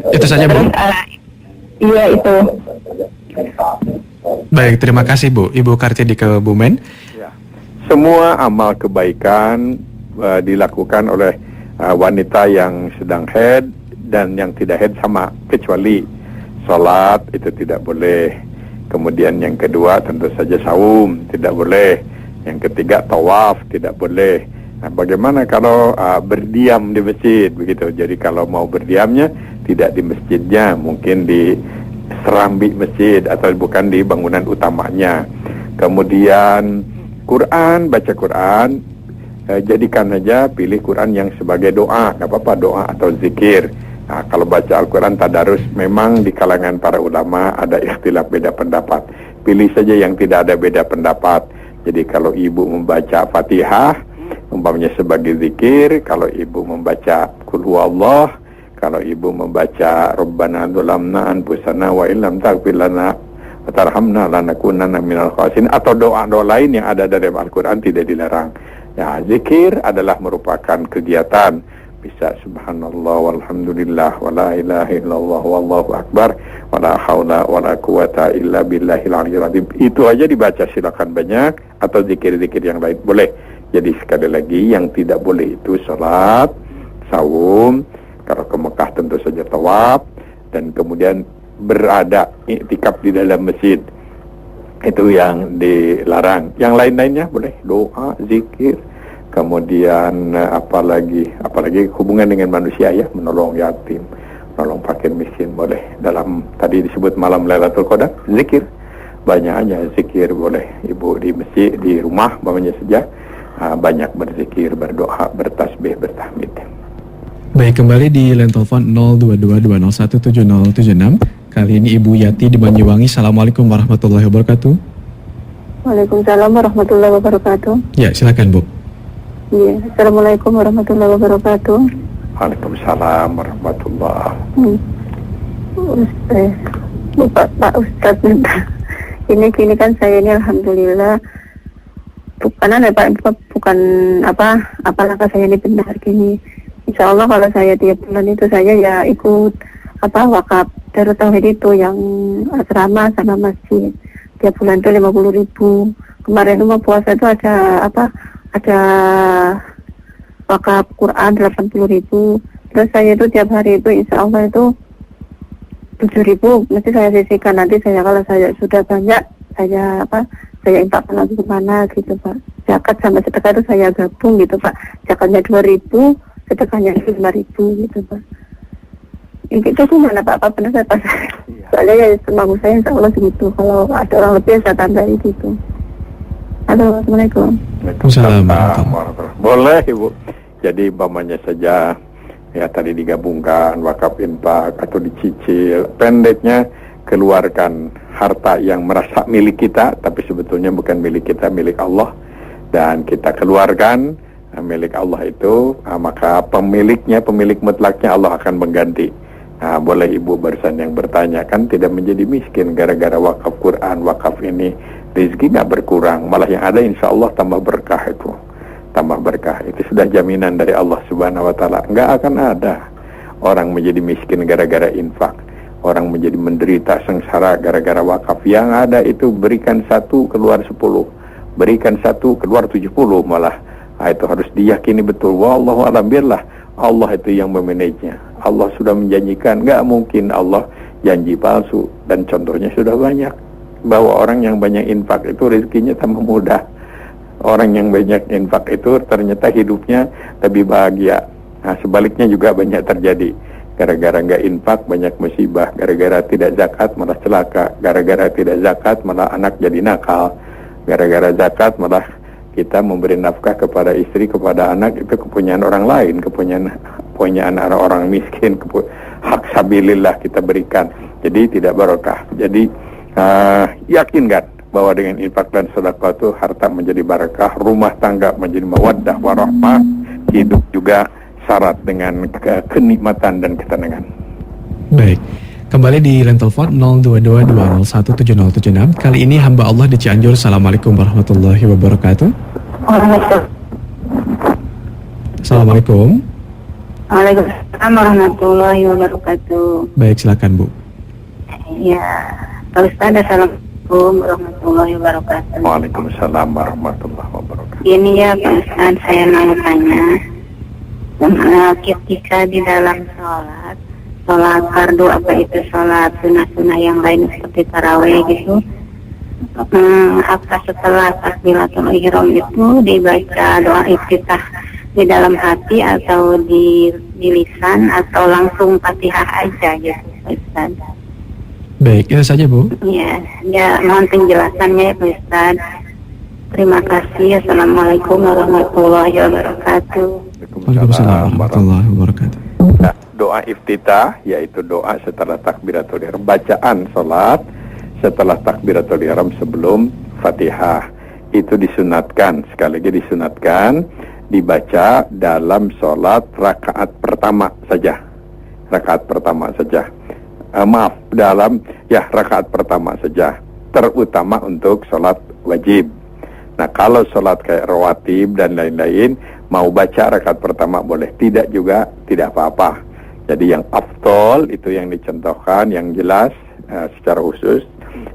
Itu saja, Bu. Iya, itu. Baik, terima kasih, Bu. Ibu Kartia di Kebumen. Ya. Semua amal kebaikan dilakukan oleh wanita yang sedang haid dan yang tidak haid sama, kecuali sholat itu tidak boleh. Kemudian yang kedua tentu saja saum tidak boleh. Yang ketiga tawaf tidak boleh. Nah, bagaimana kalau berdiam di masjid begitu? Jadi kalau mau berdiamnya tidak di masjidnya, mungkin di serambi masjid atau bukan di bangunan utamanya. Kemudian Quran, baca Quran, jadikan saja pilih Quran yang sebagai doa, nggak apa-apa doa atau zikir. Nah, kalau baca Al-Quran tadarus, memang di kalangan para ulama ada ikhtilaf, beda pendapat. Pilih saja yang tidak ada beda pendapat. Jadi kalau ibu membaca Fatihah umpamanya sebagai zikir, kalau ibu membaca Qul Huwallah, kalau ibu membaca Rabbana dzalamna anfusana wa illam taghfir lana wa tarhamna lanakunanna minal khasirin, atau doa-doa lain yang ada dalam Al-Quran tidak dilarang. Ya, zikir adalah merupakan kegiatan, bisa subhanallah walhamdulillah wala ilaha illallah wallahu akbar wala haula wala quwata illa billahil aliyyil azim. Itu aja dibaca, silakan banyak, atau zikir-zikir yang lain boleh. Jadi sekali lagi yang tidak boleh itu salat, saum, kalau ke Mekah tentu saja tawaf, dan kemudian berada iktikaf di dalam masjid. Itu yang dilarang. Yang lain-lainnya boleh, doa, zikir, kemudian apalagi hubungan dengan manusia, ya, menolong yatim, menolong fakir miskin boleh. Dalam tadi disebut malam Lailatul Qadar, zikir banyak aja, zikir boleh. Ibu di masjid, di rumah bapaknya saja banyak berzikir, berdoa, bertasbih, bertahmid. Baik, kembali di line telepon 0222017076. Kali ini Ibu Yati di Banyuwangi. Assalamualaikum warahmatullahi wabarakatuh. Waalaikumsalam warahmatullahi wabarakatuh. Ya, silakan, Bu. Iya, assalamualaikum warahmatullahi wabarakatuh. Waalaikumsalam warahmatullahi. Pak Ustadz, ini kan saya ini alhamdulillah bukan apalagi saya ini benar gini. Insya Allah kalau saya tiap bulan itu saya ya ikut wakaf Darut Tauhid itu yang asrama sama masjid. Tiap bulan itu 50.000. Kemarin itu mau puasa itu ada wakaf Quran 80.000. Terus saya itu tiap hari itu insya Allah itu 7.000 mesti saya sisihkan. Nanti kalau saya sudah banyak saya infakkan lagi kemana gitu Pak. Zakat sama sedekah itu saya gabung gitu Pak. Zakatnya 2.000, sedekahnya 5.000 gitu Pak. Itu gimana Pak? Apa benar saya pas? Soalnya ya semampu saya insya Allah segitu. Kalau ada orang lebih saya tambahin gitu. Halo, Assalamualaikum. Waalaikumsalam warahmatullahi. Boleh Ibu. Jadi umpamanya saja ya tadi digabungkan wakaf infak atau dicicil. Pendeknya keluarkan harta yang merasa milik kita tapi sebetulnya bukan milik kita, milik Allah, dan kita keluarkan milik Allah itu, maka pemiliknya, pemilik mutlaknya Allah akan mengganti. Boleh Ibu barusan yang bertanya, kan tidak menjadi miskin gara-gara wakaf Quran, wakaf ini, rezeki nggak berkurang, malah yang ada insya Allah tambah berkah itu. Tambah berkah, itu sudah jaminan dari Allah Subhanahu wa Ta'ala. Nggak akan ada orang menjadi miskin gara-gara infak, orang menjadi menderita sengsara gara-gara wakaf. Yang ada itu berikan 1 keluar 10, berikan 1 keluar 70 malah. Itu harus diyakini betul. Wallahu a'lam, biarlah Allah itu yang memanagenya. Allah sudah menjanjikan, nggak mungkin Allah janji palsu, dan contohnya sudah banyak bahwa orang yang banyak infak itu rezekinya tambah mudah. Orang yang banyak infak itu ternyata hidupnya lebih bahagia. Sebaliknya juga banyak terjadi. Gara-gara nggak infak banyak musibah. Gara-gara tidak zakat malah celaka. Gara-gara tidak zakat malah anak jadi nakal. Gara-gara zakat malah kita memberi nafkah kepada istri, kepada anak, itu kepunyaan orang lain, kepunyaan orang miskin, hak sabilillah kita berikan. Jadi tidak barokah. Jadi yakinkan bahwa dengan infak dan sedekah itu harta menjadi barakah, rumah tangga menjadi mawaddah warahmah, hidup juga syarat dengan kenikmatan dan ketenangan. Baik, kembali di line telepon 0222017076. Kali ini hamba Allah di Cianjur. Assalamualaikum warahmatullahi wabarakatuh. Assalamualaikum. Waalaikumsalam warahmatullahi wabarakatuh. Baik, silakan Bu. Ya, Pak Ustaz, assalamualaikum warahmatullahi wabarakatuh. Waalaikumsalam warahmatullahi wabarakatuh. Ini ya Pak Ustaz, saya mau tanya, ketika di dalam sholat fardu, apa itu sholat sunnah-sunnah yang lain seperti tarawih gitu, apakah setelah takbiratul ihram itu dibaca doa iftitah di dalam hati atau di lisan atau langsung Fatihah aja gitu Pak Ustaz? Baik, itu saja Bu. Ya, mohon penjelasannya ya Pak Ustaz. Terima kasih. Assalamualaikum warahmatullahi wabarakatuh. Waalaikumsalam warahmatullahi wabarakatuh. Nah, doa iftitah yaitu doa setelah takbiratul ihram, bacaan salat setelah takbiratul ihram sebelum Fatihah. Itu disunatkan, sekali lagi disunatkan dibaca dalam salat rakaat pertama saja. Rakaat pertama saja. Rakaat pertama saja, terutama untuk sholat wajib. Nah, kalau sholat kayak rawatib dan lain-lain, mau baca rakaat pertama boleh, tidak juga tidak apa-apa. Jadi yang afdol itu yang dicontohkan, yang jelas secara khusus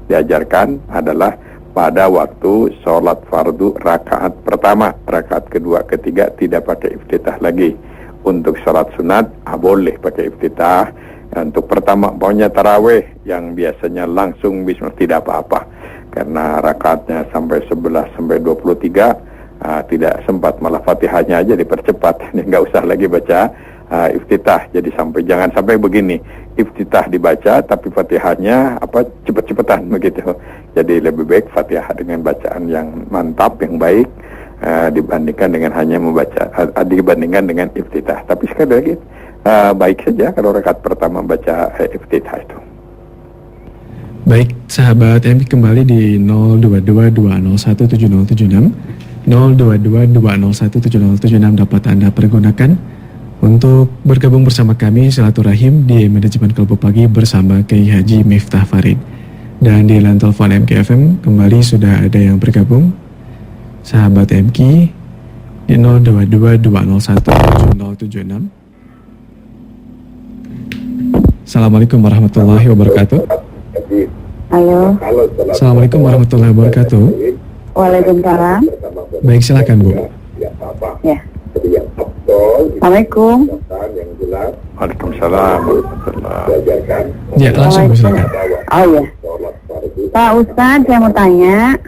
diajarkan adalah pada waktu sholat fardu rakaat pertama, rakaat kedua, ketiga tidak pakai iftitah lagi. Untuk sholat sunat boleh pakai iftitah. Untuk pertama pokoknya tarawih yang biasanya langsung bismillah tidak apa-apa, karena rakaatnya sampai 11 sampai 23 tidak sempat, malah Fatihahnya aja dipercepat. Ini nggak usah lagi baca iftitah. Jadi jangan sampai begini, iftitah dibaca tapi Fatihahnya cepet-cepetan begitu. Jadi lebih baik Fatihah dengan bacaan yang mantap, yang baik, dibandingkan dengan hanya membaca dibandingkan dengan iftitah. Tapi sekali lagi baik saja kalau rakaat pertama baca iftitah itu. Baik, sahabat MK, kembali di 0222017076. 0222017076 dapat Anda pergunakan untuk bergabung bersama kami silaturahim di manajemen Kelompok Pagi bersama Kiai Haji Miftah Farid. Dan di line telepon MKFM kembali sudah ada yang bergabung, sahabat MK di 0222017076. Assalamualaikum warahmatullahi wabarakatuh. Halo. Assalamualaikum warahmatullahi wabarakatuh. Waalaikumsalam. Baik, silakan Bu. Ya. Assalamualaikum. Waalaikumsalam warahmatullahi. Ya, langsung Bu, silakan. Oh ya. Pak Ustadz, saya mau tanya.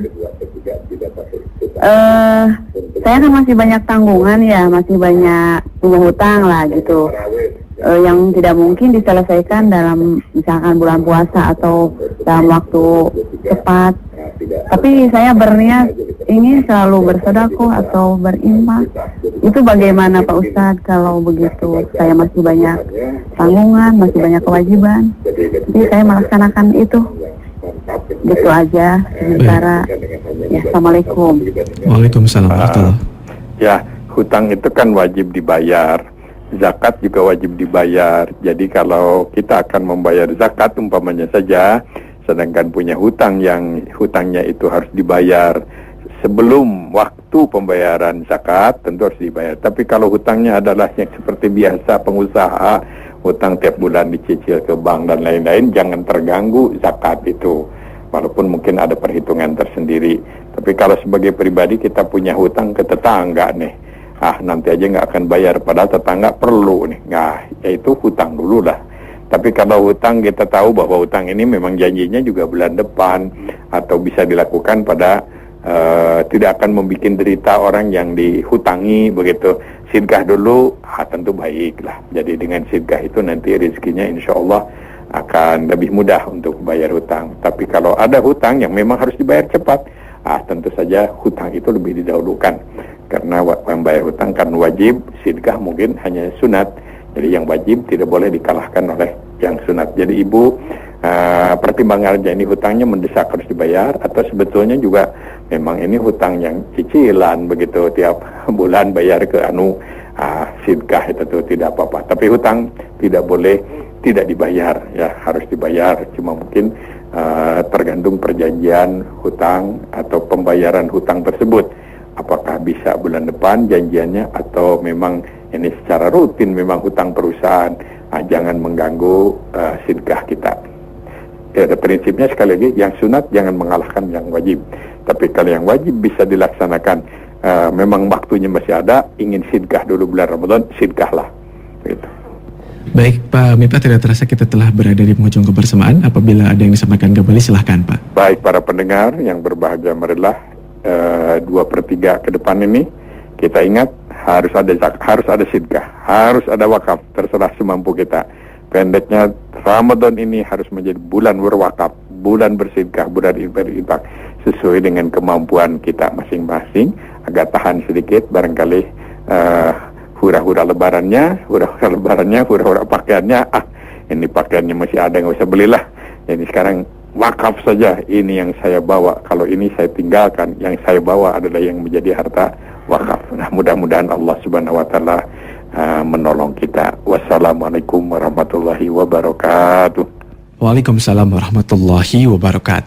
Saya kan masih banyak tanggungan ya, masih banyak punya hutang lah gitu. Yang tidak mungkin diselesaikan dalam misalkan bulan puasa atau dalam waktu cepat. Tapi saya berniat ingin selalu bersedekah atau berinfak. Itu bagaimana Pak Ustadz kalau begitu? Saya masih banyak tanggungan, masih banyak kewajiban. Jadi saya melaksanakan itu. Gitu aja sementara. Ya, Assalamualaikum. Waalaikumsalam warahmatullahi. Ya, hutang itu kan wajib dibayar. Zakat juga wajib dibayar. Jadi kalau kita akan membayar zakat umpamanya saja, sedangkan punya hutang yang hutangnya itu harus dibayar sebelum waktu pembayaran zakat, tentu harus dibayar. Tapi kalau hutangnya adalah yang seperti biasa pengusaha, hutang tiap bulan dicicil ke bank dan lain-lain, jangan terganggu zakat itu. Walaupun mungkin ada perhitungan tersendiri. Tapi kalau sebagai pribadi kita punya hutang ke tetangga nih, nanti aja nggak akan bayar, padahal tetangga perlu nih. Nah, yaitu hutang dulu lah. Tapi kalau hutang kita tahu bahwa hutang ini memang janjinya juga bulan depan, atau bisa dilakukan pada tidak akan membuat derita orang yang dihutangi begitu. Sidqah dulu, tentu baik lah. Jadi dengan sidqah itu nanti rezekinya insya Allah akan lebih mudah untuk bayar hutang. Tapi kalau ada hutang yang memang harus dibayar cepat, tentu saja hutang itu lebih didahulukan. Karena membayar hutang kan wajib, sidqah mungkin hanya sunat. Jadi yang wajib tidak boleh dikalahkan oleh yang sunat. Jadi ibu pertimbangannya ini hutangnya mendesak harus dibayar, atau sebetulnya juga memang ini hutang yang cicilan begitu, tiap bulan bayar ke sidqah itu tuh tidak apa-apa. Tapi hutang tidak boleh tidak dibayar, ya harus dibayar. Cuma mungkin tergantung perjanjian hutang atau pembayaran hutang tersebut. Apakah bisa bulan depan janjiannya, atau memang ini secara rutin memang hutang perusahaan. Jangan mengganggu sidqah kita. Ya, prinsipnya sekali lagi, yang sunat jangan mengalahkan yang wajib. Tapi kalau yang wajib bisa dilaksanakan, memang waktunya masih ada, ingin sidqah dulu bulan Ramadan, sidqahlah. Gitu. Baik Pak Miftah, tidak terasa kita telah berada di penghujung kebersamaan. Apabila ada yang disampaikan kembali, silahkan Pak. Baik para pendengar yang berbahagia, marilah 2/3 ke depan ini kita ingat harus ada sidqah, harus ada wakaf, terserah semampu kita. Pendeknya Ramadan ini harus menjadi bulan berwakaf, bulan bersidqah, bulan berinfak sesuai dengan kemampuan kita masing-masing, agar tahan sedikit barangkali hura-hura lebarannya, hura-hura pakaiannya, ini pakaiannya masih ada, nggak usah belilah. Jadi sekarang wakaf saja, ini yang saya bawa, kalau ini saya tinggalkan, yang saya bawa adalah yang menjadi harta wakaf. Nah, mudah-mudahan Allah Subhanahu wa taala menolong kita. Wassalamualaikum warahmatullahi wabarakatuh. Waalaikumsalam warahmatullahi wabarakatuh.